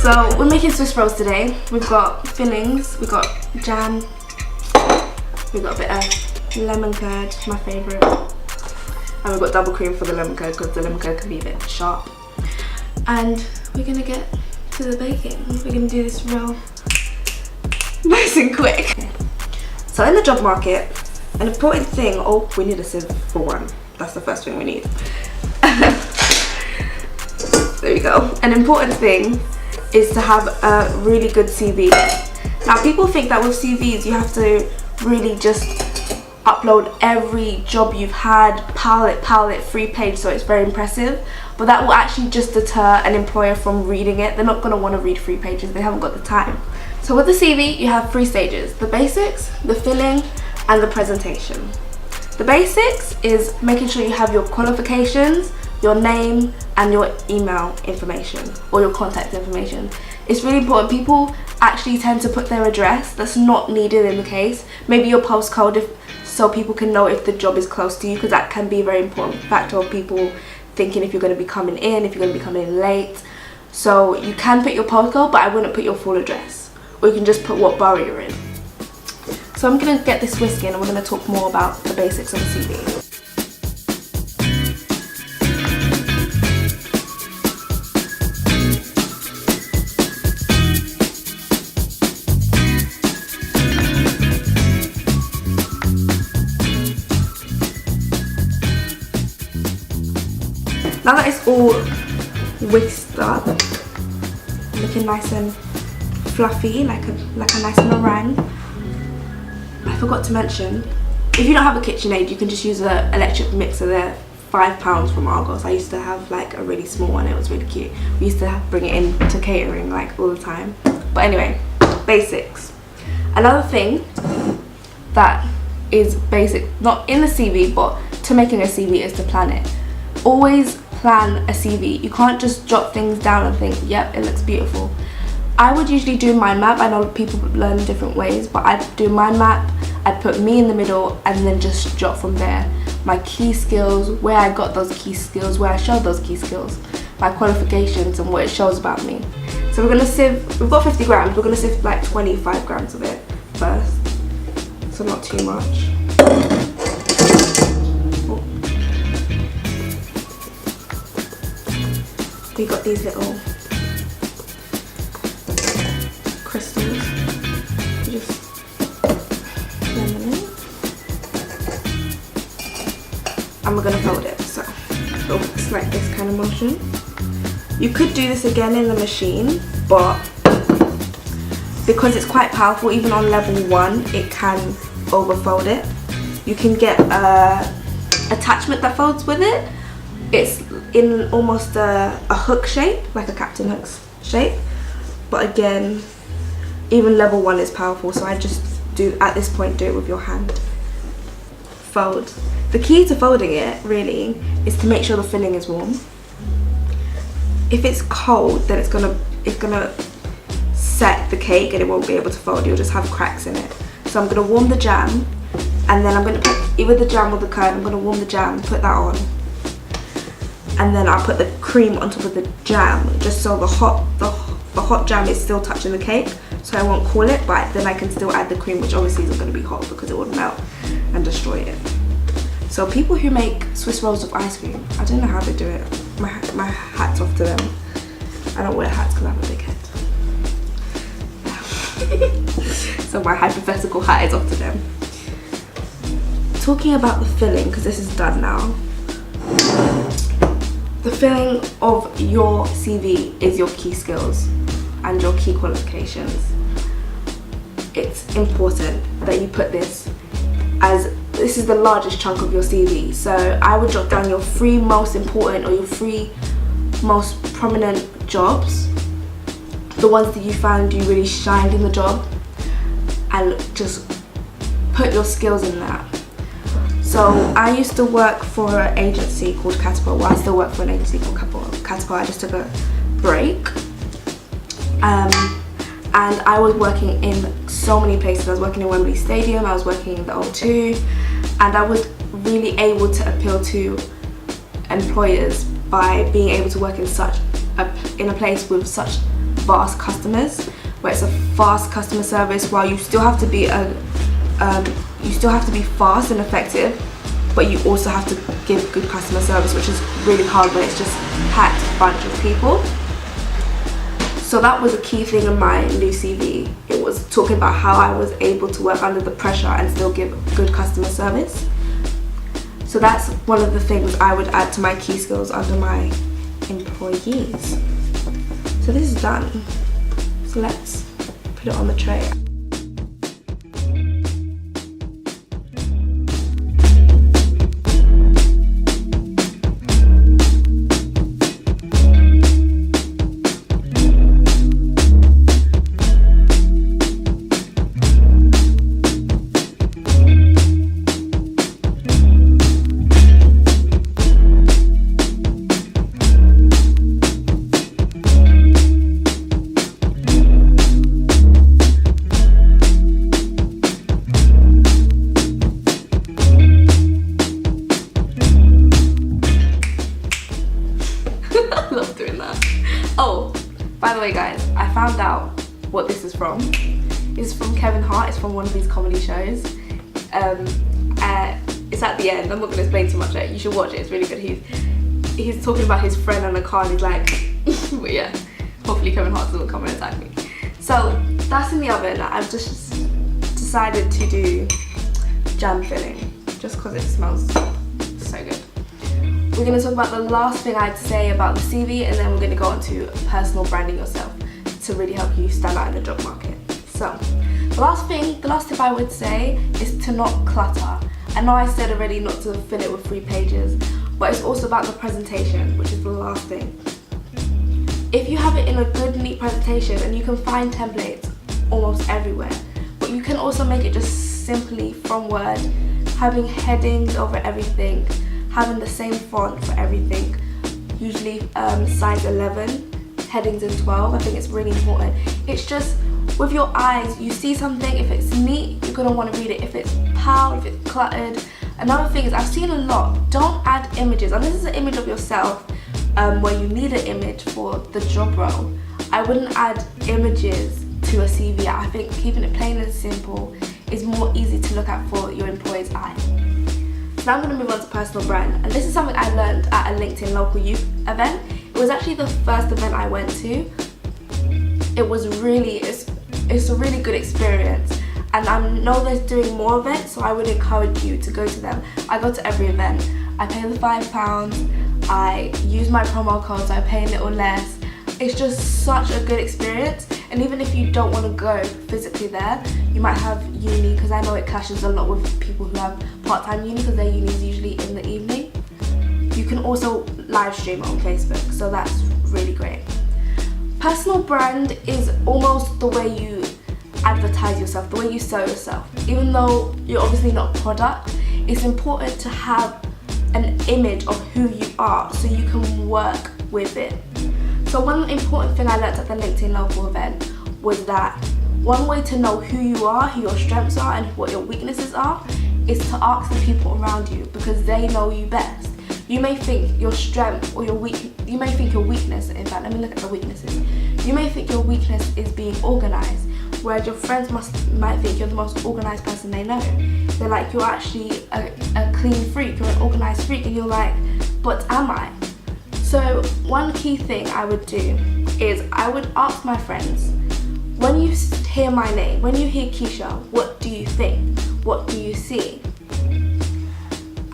So we're making Swiss rolls today. We've got fillings, we've got jam, we've got a bit of lemon curd, my favourite, and we've got double cream for the lemon curd because the lemon curd can be a bit sharp. And we're gonna get to the baking. We're gonna do this real nice and quick. So in the job market, an important thing, oh, we need a sieve for one. That's the first thing we need. There we go. An important thing is to have a really good CV. Now people think that with CVs you have to really just upload every job you've had, pile it, free page, so it's very impressive. But that will actually just deter an employer from reading it. They're not going to want to read 3 pages, they haven't got the time. So with the CV you have 3 stages: the basics, the filling, and the presentation. The basics is making sure you have your qualifications, your name, and your email information or your contact information. It's really important. People actually tend to put their address. That's not needed in the case. Maybe your postcode, so people can know if the job is close to you, because that can be a very important factor of people thinking if you're going to be coming in, if you're going to be coming in late. So you can put your postcode, but I wouldn't put your full address, or you can just put what borough you're in. So I'm going to get this whisking and we're going to talk more about the basics of the CV. Now that it's all whisked up, looking nice and fluffy, like a nice meringue. I forgot to mention, if you don't have a KitchenAid, you can just use an electric mixer. They're £5 from Argos. I used to have like a really small one. It was really cute. We used to bring it in to catering like all the time. But anyway, basics. Another thing that is basic, not in the CV, but to making a CV, is to plan it. Always plan a CV. You can't just jot things down and think, yep, it looks beautiful. I would usually do mind map. I know people learn in different ways, but I'd do mind map, I'd put me in the middle, and then just jot from there. My key skills, where I got those key skills, where I showed those key skills, my qualifications, and what it shows about me. So we're gonna sieve, we've got 50 grams, we're gonna sieve like 25 grams of it first, so not too much. We got these little crystals. You just blend them in. And we're going to fold it, so it's like this kind of motion. You could do this again in the machine, but because it's quite powerful, even on level 1, it can overfold it. You can get a attachment that folds with it. It's in almost a hook shape, like a Captain Hook's shape. But again, even level 1 is powerful, so I just do, at this point, do it with your hand. Fold. The key to folding it, really, is to make sure the filling is warm. If it's cold, then it's gonna set the cake and it won't be able to fold. You'll just have cracks in it. So I'm gonna warm the jam, and then I'm gonna put, either the jam or the curd, I'm gonna warm the jam, put that on. And then I'll put the cream on top of the jam, just so the hot jam is still touching the cake, so I won't cool it, but then I can still add the cream, which obviously isn't going to be hot because it would melt and destroy it. So people who make Swiss rolls of ice cream, I don't know how they do it. My hat's off to them. I don't wear hats because I have a big head. So my hypothetical hat is off to them. Talking about the filling, because this is done now. The filling of your CV is your key skills and your key qualifications. It's important that you put this, as this is the largest chunk of your CV. So I would jot down your 3 most important, or your 3 most prominent jobs, the ones that you found you really shined in the job, and just put your skills in that. So I used to work for an agency called Caterpillar. Well, I still work for an agency called Caterpillar. I just took a break. And I was working in so many places. I was working in Wembley Stadium, I was working in the O2, and I was really able to appeal to employers by being able to work in a place with such vast customers, where it's a fast customer service, while you still have to be fast and effective, but you also have to give good customer service, which is really hard when it's just packed bunch of people. So that was a key thing in my new CV. It was talking about how I was able to work under the pressure and still give good customer service. So that's one of the things I would add to my key skills under my employees. So this is done. So let's put it on the tray. Oh, by the way guys, I found out what this is from. It's from Kevin Hart. It's from one of his comedy shows. It's at the end. I'm not going to explain too much. You should watch it. It's really good. He's talking about his friend on a car and he's like, but yeah, hopefully Kevin Hart doesn't come and attack me. So that's in the oven. I've just decided to do jam filling just because it smells so good. We're going to talk about the last thing I'd say about the CV, and then we're going to go on to personal branding yourself to really help you stand out in the job market. So the last tip I would say is to not clutter. I know I said already not to fill it with 3 pages, but it's also about the presentation, which is the last thing. If you have it in a good, neat presentation, and you can find templates almost everywhere, but you can also make it just simply from Word, having headings over everything, having the same font for everything, usually size 11, headings in 12. I think it's really important. It's just with your eyes, you see something, if it's neat, you're gonna want to read it. If it's pal, if it's cluttered. Another thing is, I've seen a lot, don't add images. Unless it's an image of yourself where you need an image for the job role, I wouldn't add images to a CV. I think keeping it plain and simple is more easy to look at for your employee's eye. Now I'm going to move on to personal brand, and this is something I learned at a LinkedIn local youth event. It was actually the first event I went to. It's a really good experience, and I know they're doing more events, so I would encourage you to go to them. I go to every event. I pay the £5, I use my promo code, so I pay a little less. It's just such a good experience, and even if you don't want to go physically there, you might have uni, because I know it clashes a lot with people who have part-time uni, because their uni is usually in the evening. You can also live stream it on Facebook, so that's really great. Personal brand is almost the way you advertise yourself, the way you sell yourself. Even though you're obviously not a product, it's important to have an image of who you are so you can work with it. So one important thing I learned at the LinkedIn local event was that one way to know who you are, who your strengths are, and what your weaknesses are, is to ask the people around you, because they know you best. You may think your strength or your weakness, in fact, let me look at the weaknesses. You may think your weakness is being organized, whereas your friends might think you're the most organized person they know. They're like, you're actually a clean freak, you're an organized freak, and you're like, but am I? So one key thing I would do is I would ask my friends, when you hear my name, when you hear Keisha, what do you think? What do you see?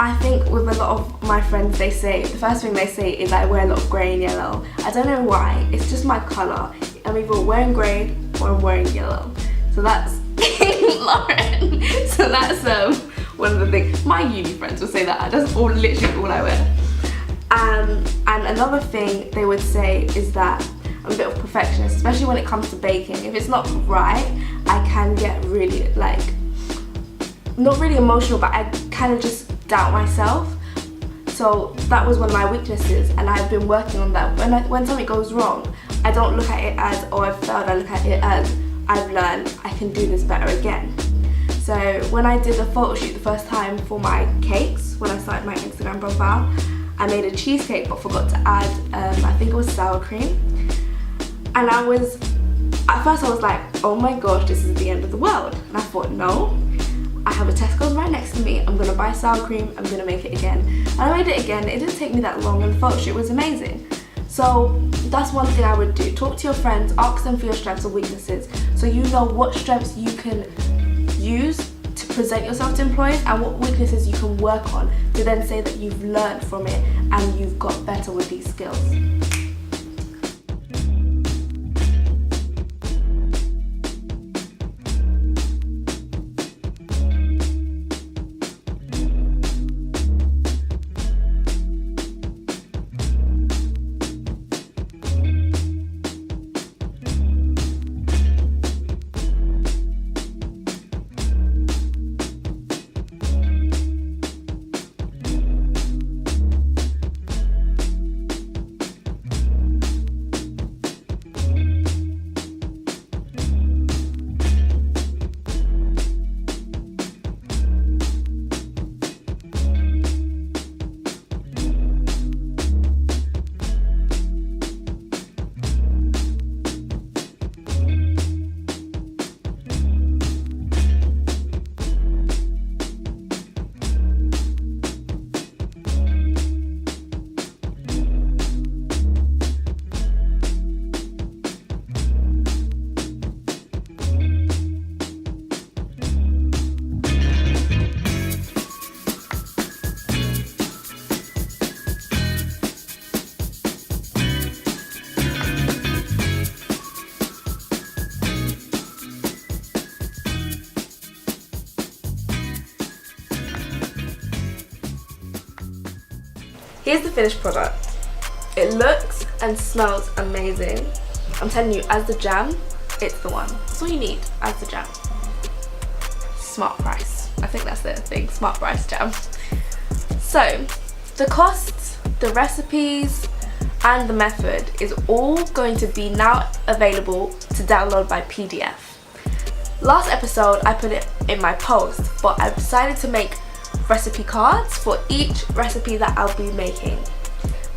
I think with a lot of my friends, the first thing they say is I wear a lot of grey and yellow. I don't know why, it's just my colour. I'm either wearing grey or I'm wearing yellow. So that's Lauren. So that's one of the things. My uni friends will say that. That's literally all I wear. And another thing they would say is that I'm a bit of a perfectionist, especially when it comes to baking. If it's not right, I can get really not really emotional, but I kind of just doubt myself. So that was one of my weaknesses, and I've been working on that. When something goes wrong, I don't look at it as, oh, I've failed. I look at it as, I've learned, I can do this better again. So when I did a photo shoot the first time for my cakes, when I started my Instagram profile, I made a cheesecake but forgot to add, I think it was sour cream. And at first I was like, oh my gosh, this is the end of the world. And I thought, no, I have a Tesco's right next to me. I'm gonna buy sour cream, I'm gonna make it again. And I made it again. It didn't take me that long, and the photo shoot was amazing. So that's one thing I would do. Talk to your friends, ask them for your strengths or weaknesses, so you know what strengths you can use to present yourself to employers and what weaknesses you can work on to then say that you've learned from it and you've got better with these skills. Here's the finished product. It looks and smells amazing. I'm telling you, as the jam, it's the one. That's all you need as the jam. Smart price. I think that's the thing, smart price jam. So, the costs, the recipes, and the method is all going to be now available to download by PDF. Last episode, I put it in my post, but I've decided to make recipe cards for each recipe that I'll be making,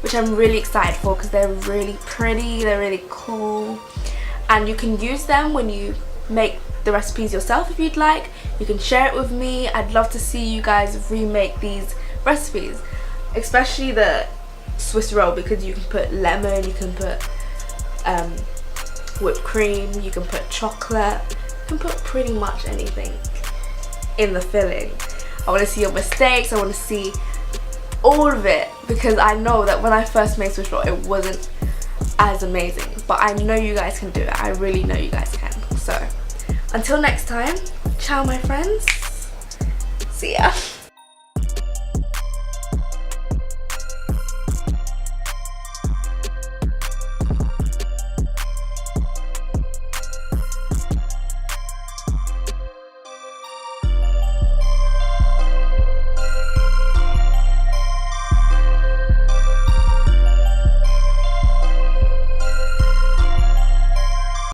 which I'm really excited for because they're really pretty, they're really cool, and you can use them when you make the recipes yourself if you'd like. You can share it with me. I'd love to see you guys remake these recipes, especially the Swiss roll, because you can put lemon, you can put whipped cream, you can put chocolate, you can put pretty much anything in the filling. I want to see your mistakes, I want to see all of it, because I know that when I first made Swiss roll it wasn't as amazing, but I know you guys can do it. I really know you guys can. So until next time, ciao my friends, see ya.